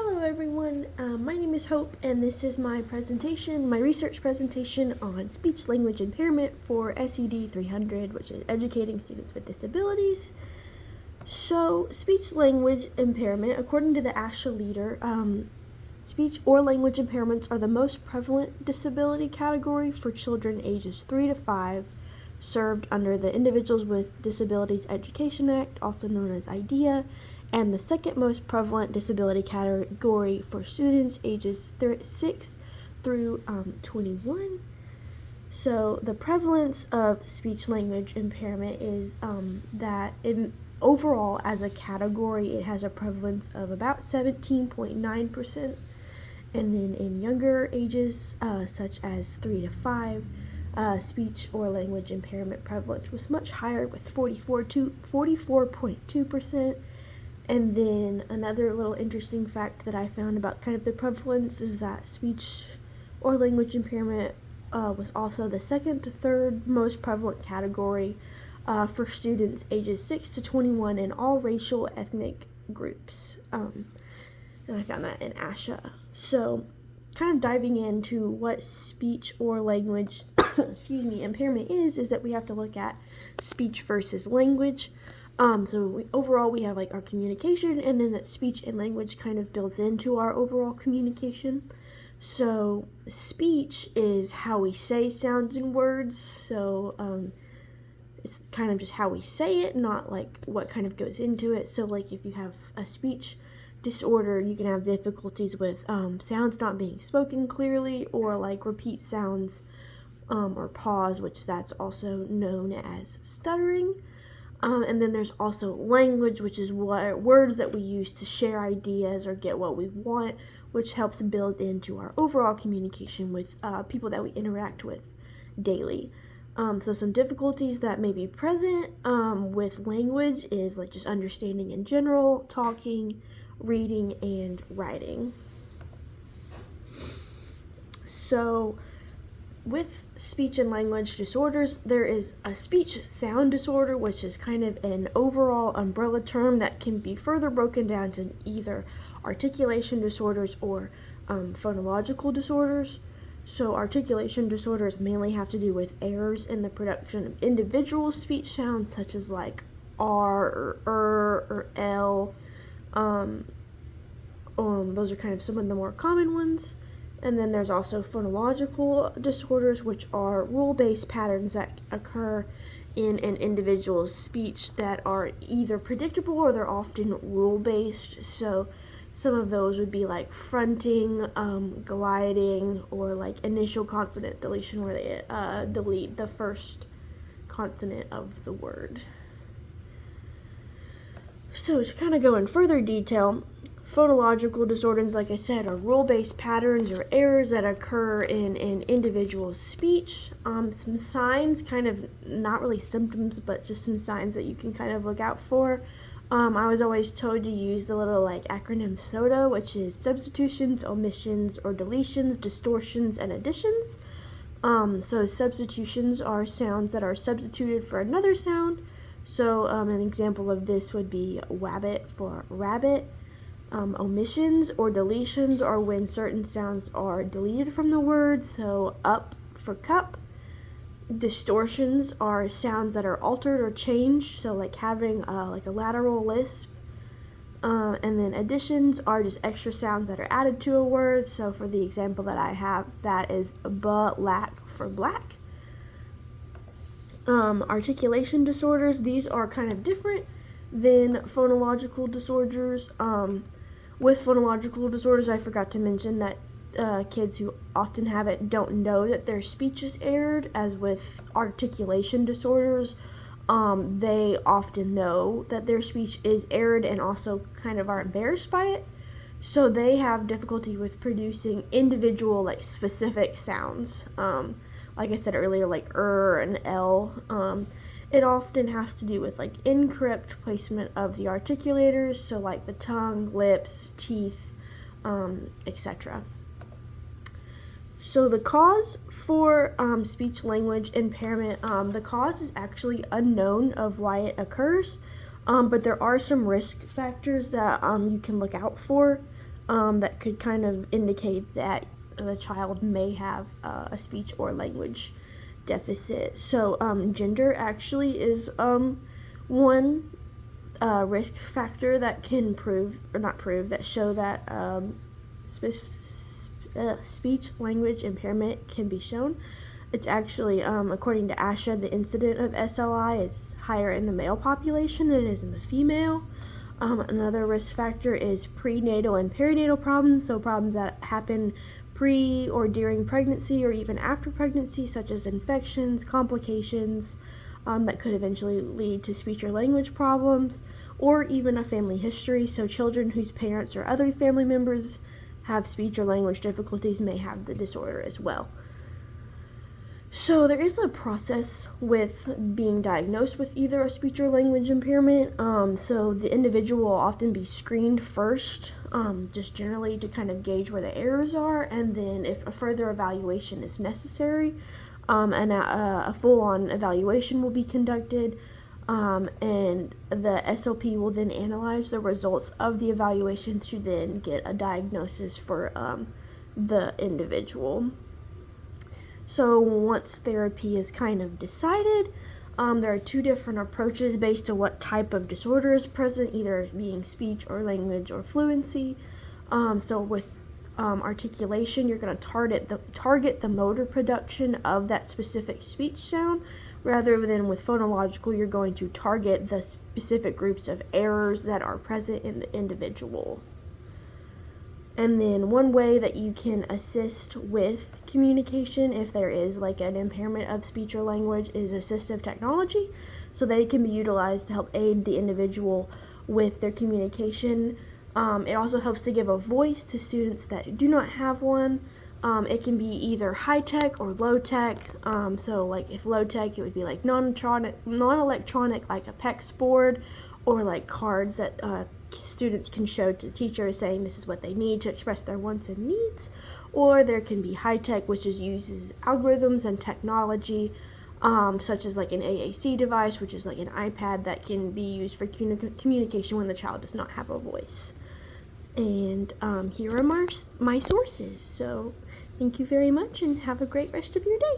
Hello everyone, my name is Hope and this is my research presentation on speech language impairment for SED 300, which is educating students with disabilities. So speech language impairment, according to the ASHA leader, speech or language impairments are the most prevalent disability category for children ages 3 to 5, served under the Individuals with Disabilities Education Act, also known as IDEA, and the second most prevalent disability category for students ages 6 through 21. So the prevalence of speech language impairment is that overall as a category it has a prevalence of about 17.9%, and then in younger ages such as 3 to 5, speech or language impairment prevalence was much higher with 44.2%. And then another little interesting fact that I found about kind of the prevalence is that speech or language impairment was also the second to third most prevalent category for students ages 6 to 21 in all racial ethnic groups. And I found that in ASHA. So kind of diving into what speech or language impairment is that we have to look at speech versus language. Overall we have like our communication, and then that speech and language kind of builds into our overall communication. So speech is how we say sounds and words, so it's kind of just how we say it, not like what kind of goes into it. So like if you have a speech disorder, you can have difficulties with sounds not being spoken clearly, or like repeat sounds or pause, which that's also known as stuttering. And then there's also language, which is what words that we use to share ideas or get what we want, which helps build into our overall communication with people that we interact with daily. So some difficulties that may be present with language is like just understanding in general, talking, reading, and writing. So with speech and language disorders, there is a speech sound disorder, which is kind of an overall umbrella term that can be further broken down to either articulation disorders or phonological disorders. So articulation disorders mainly have to do with errors in the production of individual speech sounds, such as like R or or L. Those are kind of some of the more common ones. And then there's also phonological disorders, which are rule-based patterns that occur in an individual's speech that are either predictable or they're often rule-based. So some of those would be like fronting, gliding, or like initial consonant deletion, where they delete the first consonant of the word. So to kind of go in further detail, phonological disorders, like I said, are rule-based patterns or errors that occur in an individual's speech. Some signs, kind of not really symptoms, but just some signs that you can kind of look out for. I was always told to use the little like acronym SOTA, which is substitutions, omissions, or deletions, distortions, and additions. So substitutions are sounds that are substituted for another sound. So an example of this would be wabbit for rabbit. Omissions or deletions are when certain sounds are deleted from the word, so up for cup. Distortions are sounds that are altered or changed, so like having like a lateral lisp. And then additions are just extra sounds that are added to a word, so for the example that I have, that is black for black. Articulation disorders, these are kind of different than phonological disorders. With phonological disorders, I forgot to mention that kids who often have it don't know that their speech is erred, as with articulation disorders, they often know that their speech is erred and also kind of are embarrassed by it. So they have difficulty with producing individual, like, specific sounds. Like I said earlier, like and L. It often has to do with like incorrect placement of the articulators, so like the tongue, lips, teeth, etc. So the cause for speech language impairment, the cause is actually unknown of why it occurs, but there are some risk factors that you can look out for. that could kind of indicate that the child may have a speech or language deficit. So gender actually is one risk factor that can that show that speech language impairment can be shown. It's actually, according to ASHA, the incidence of SLI is higher in the male population than it is in the female. Another risk factor is prenatal and perinatal problems, so problems that happen pre or during pregnancy or even after pregnancy, such as infections, complications that could eventually lead to speech or language problems, or even a family history, so children whose parents or other family members have speech or language difficulties may have the disorder as well. So there is a process with being diagnosed with either a speech or language impairment. So the individual will often be screened first, just generally to kind of gauge where the errors are, and then if a further evaluation is necessary, and a full-on evaluation will be conducted, and the SLP will then analyze the results of the evaluation to then get a diagnosis for the individual. So once therapy is kind of decided, there are two different approaches based on what type of disorder is present, either being speech or language or fluency. So with articulation, you're going to target the motor production of that specific speech sound, rather than with phonological, you're going to target the specific groups of errors that are present in the individual. And then one way that you can assist with communication if there is like an impairment of speech or language is assistive technology. So they can be utilized to help aid the individual with their communication. It also helps to give a voice to students that do not have one. It can be either high-tech or low-tech. So like if low-tech, it would be like non-electronic like a PEX board, or like cards that students can show to teachers saying this is what they need to express their wants and needs. Or there can be high-tech, which uses algorithms and technology, such as like an AAC device, which is like an iPad that can be used for communication when the child does not have a voice. And here are my sources. So thank you very much and have a great rest of your day.